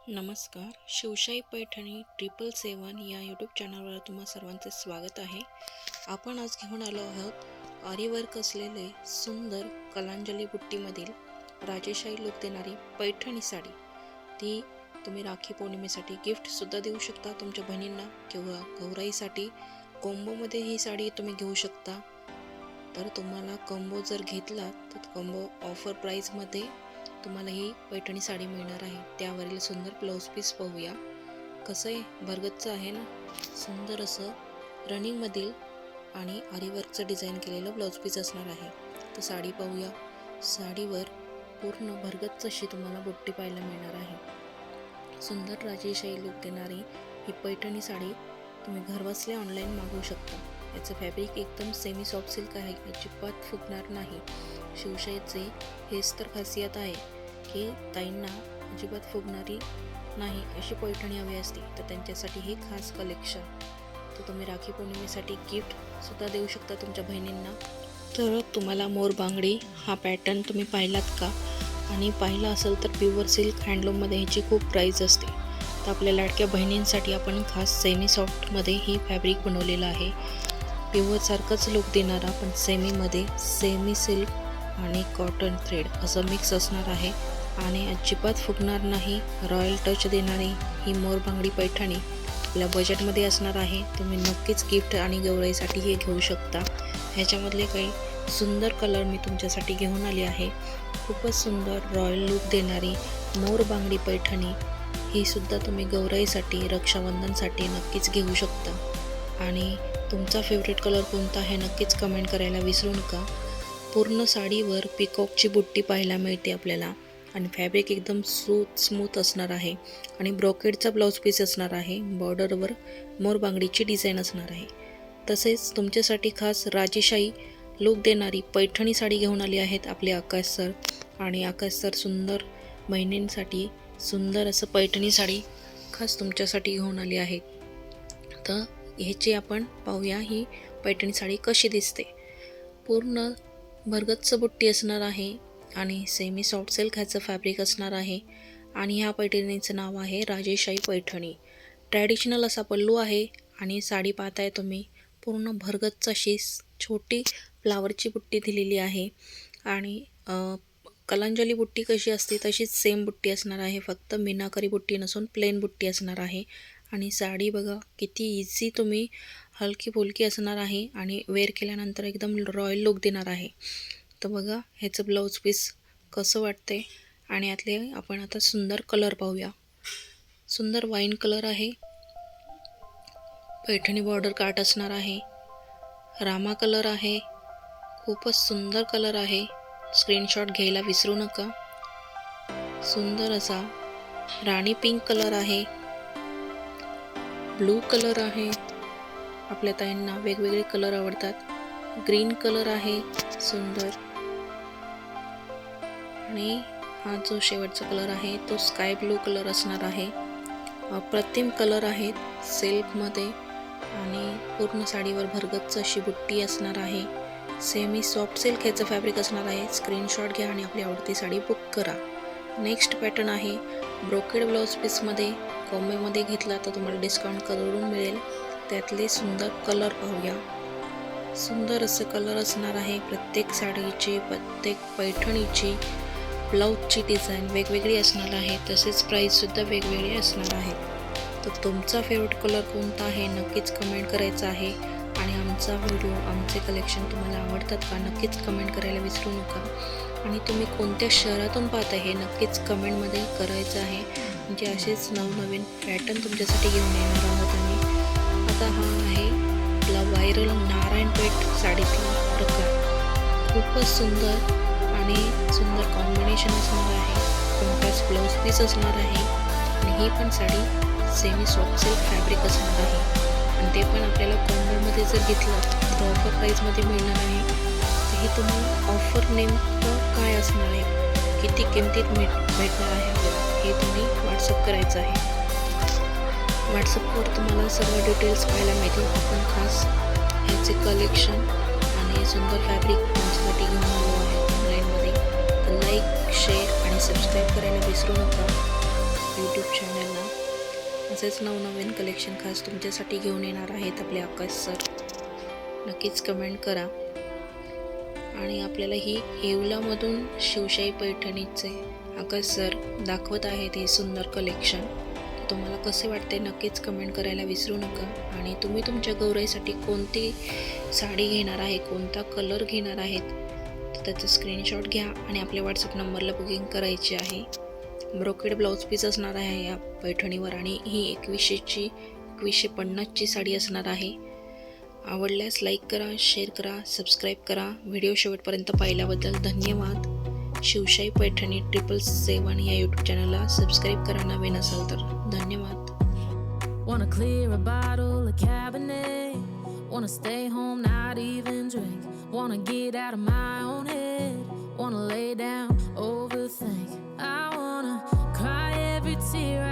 नमस्कार. शिवशाही पैठणी 777 या यूट्यूब चॅनलवर तुम्हा सर्वांचे स्वागत आहे. आपण आज घेऊन आलो आहोत आरीवर्क असलेले सुंदर कलांजली बुट्टीमधील राजेशाही लुक देणारी पैठणी साडी. ती तुम्ही राखी पौर्णिमेसाठी गिफ्टसुद्धा देऊ शकता तुमच्या बहिणींना किंवा गौराईसाठी. कॉम्बोमध्ये ही साडी तुम्ही घेऊ शकता. तर तुम्हाला कॉम्बो जर घेतला तर कॉम्बो ऑफर प्राईजमध्ये तुम्हाला ही पैठणी साडी मिळणार आहे. त्यावरील सुंदर ब्लाऊज पीस पाहूया. कसं आहे, भरगतचं आहे ना. सुंदर असं रनिंगमधील आणि आरीवर्कचं डिझाईन केलेलं ब्लाऊज पीस असणार आहे. तर साडी पाहूया. साडीवर पूर्ण भरगतच अशी तुम्हाला बुट्टी पाहायला मिळणार आहे. सुंदर राजेशाही लुक देणारी ही पैठणी साडी तुम्ही घरबसल्या ऑनलाईन मागवू शकता. याचं फॅब्रिक एकदम सेमी सॉफ्ट सिल्क आहे, अजिबात फुगणार नाही. शिवशाहीचे हेच तर खासियत आहे की ताईंना अजिबात फुगणारी नाही अशी पैठणी हवी असते. तर त्यांच्यासाठी हे खास कलेक्शन. तर तुम्ही राखी पौर्णिमेसाठी गिफ्टसुद्धा देऊ शकता तुमच्या बहिणींना. तर तुम्हाला मोर बांगडी हा पॅटर्न तुम्ही पाहिलात का? आणि पाहिला असेल तर प्युअर सिल्क हँडलूममध्ये ह्याची खूप प्राईज असते. तर आपल्या लाडक्या बहिणींसाठी आपण खास सेमी सॉफ्टमध्ये ही फॅब्रिक बनवलेलं आहे. प्युअरसारखंच लुक देणारा पण सेमीमध्ये सेमी सिल्क आणि कॉटन थ्रेड असं मिक्स असणार आहे आणि अजिबात फुगणार नाही. रॉयल टच देणारी ही मोर बांगडी पैठणी आपल्या बजेटमध्ये असणार आहे. तुम्ही नक्कीच गिफ्ट आणि गौराईसाठी हे घेऊ शकता. ह्याच्यामधले काही सुंदर कलर मी तुमच्यासाठी घेऊन आली आहे. खूपच सुंदर रॉयल लुक देणारी मोर बांगडी पैठणी ही सुद्धा तुम्ही गौराईसाठी रक्षाबंधनसाठी नक्कीच घेऊ शकता. आणि तुमचा फेवरेट कलर कोणता आहे नक्कीच कमेंट करायला विसरू नका. पूर्ण साडीवर पिकॉकची बुट्टी पाहायला मिळते आपल्याला आणि फॅब्रिक एकदम स्मूथ असणार आहे आणि ब्रोकेडचा ब्लाऊज पीस असणार आहे. बॉर्डरवर मोर बांगडीची डिझाईन असणार आहे. तसेच तुमच्यासाठी खास राजेशाही लुक देणारी पैठणी साडी घेऊन आली आहेत आपले आकाश सर. आणि आकाश सर सुंदर बहिणींसाठी सुंदर असं पैठणी साडी खास तुमच्यासाठी घेऊन आली आहे. तर ह्याची आपण पाहूया ही पैठणी साडी कशी दिसते. पूर्ण भरगच्च बुट्टी असणार आहे आणि सेमी सॉफ्ट सिल्क ह्याचं फॅब्रिक असणार आहे. आणि ह्या पैठणीचं नाव आहे राजेशाही पैठणी. ट्रॅडिशनल असा पल्लू आहे आणि साडी पाहताय तुम्ही पूर्ण भरगच्च अशी छोटी फ्लावरची बुट्टी दिलेली आहे. आणि कलांजली बुट्टी कशी असते तशीच सेम बुट्टी असणार आहे, फक्त मीनाकारी बुट्टी नसून प्लेन बुट्टी असणार आहे. आणि साडी बघा किती इझी तुम्ही हलकी फुलकी असणार आहे आणि वेअर केल्यानंतर एकदम रॉयल लुक देणार आहे. तर बघा ह्याचं ब्लाऊज पीस कसं वाटते. आणि यातले आपण आता सुंदर कलर पाहूया. सुंदर वाईन कलर आहे. पैठणी बॉर्डर काट असणार आहे. रामा कलर आहे. खूपच सुंदर कलर आहे. स्क्रीनशॉट घ्यायला विसरू नका. सुंदर असा राणी पिंक कलर आहे. ब्लू कलर आहे. आपल्या ताईंना वेगवेगळे कलर आवडतात. ग्रीन कलर आहे सुंदर. आणि हा जो शेवटचा कलर आहे तो स्काय ब्लू कलर असणार आहे. अप्रतिम कलर आहेत सिल्कमध्ये आणि पूर्ण साडीवर भरगच्च अशी बुट्टी असणार आहे. सेमी सॉफ्ट सिल्क ह्याचं फॅब्रिक असणार आहे. स्क्रीनशॉट घ्या आणि आपली आवडती साडी बुक करा. नेक्स्ट पॅटर्न आहे ब्रोकेड ब्लाऊज पीसमध्ये. कॉम्बोमध्ये घेतला तर तुम्हाला डिस्काउंट करून मिळेल. त्यातले सुंदर कलर पाहूया. सुंदर असं कलर असणार आहे. प्रत्येक साडीची प्रत्येक पैठणीची ब्लाऊजची डिझाईन वेगवेगळी असणार आहे. तसेच प्राईससुद्धा वेगवेगळी असणार आहे. तर तुमचा फेवरेट कलर कोणता आहे नक्कीच कमेंट करायचा आहे. आणि आमचा व्हिडिओ आमचे कलेक्शन तुम्हाला आवडतात का नक्कीच कमेंट करायला विसरू नका. आणि तुम्ही कोणत्या शहरातून पाहता हे नक्कीच कमेंटमध्ये करायचं आहे. म्हणजे असेच नवनवीन पॅटर्न तुमच्यासाठी घेऊन येणार आहोत आम्ही. आता हा आहे आपला व्हायरल नारायणपेठ साडीतला प्रकार. खूपच सुंदर आणि सुंदर कॉम्बिनेशन असणार आहे. कॉन्ट्रास्ट ब्लाऊज पीस असणार आहे. आणि ही पण sari semi soft silk fabric असणार आहे. आणि ते पण आपल्याला कॉम्बोमध्ये जर घेतलं तर ऑफर प्राईजमध्ये मिळणार आहे. तर हे तुम्हाला ऑफर नेमकं काय असणार आहे, किती किमतीत भेटणार आहे आपल्याला हे तुम्ही व्हॉट्सअप करायचं आहे. व्हॉट्सअपवर तुम्हाला सर्व डिटेल्स पाहायला मिळतील. आपण खास ह्याचे कलेक्शन आणि सुंदर फॅब्रिक तुमच्यासाठी घेऊन आलो आहे ऑनलाईनमध्ये. तर लाईक शेअर आणि सबस्क्राईब करायला विसरू नका. यूट्यूब चॅनलला असेच नवनवीन कलेक्शन खास तुमच्यासाठी घेऊन येणार आहेत आपले आकाश सर. नक्कीच कमेंट करा. आणि आपल्याला ही येवलामधून शिवशाही पैठणीचे आकाश सर दाखवत आहेत हे सुंदर कलेक्शन. तुम्हाला कसे वाटते नक्कीच कमेंट करायला विसरू नका. आणि तुम्ही तुमच्या गौराईसाठी कोणती साडी घेणार आहे, कोणता कलर घेणार आहेत, तर त्याचा स्क्रीनशॉट घ्या आणि आपल्या व्हॉट्सअप नंबरला बुकिंग करायची आहे. ब्रोकेड ब्लाऊज पीस असणार आहे या पैठणीवर आणि ही 2150ची साडी असणार आहे. आवडल्यास लाईक करा, शेअर करा, सबस्क्राईब करा. व्हिडिओ शेवटपर्यंत पाहिल्याबद्दल धन्यवाद. शिवशाही पैठणी 777 या यूट्यूब चॅनलला सबस्क्राईब करा नवीन असाल तर. धन्यवाद. Wanna clear a bottle of Cabernet. Wanna stay home, not even drink. Wanna get out of my own head. Wanna lay down, overthink. I wanna cry every tear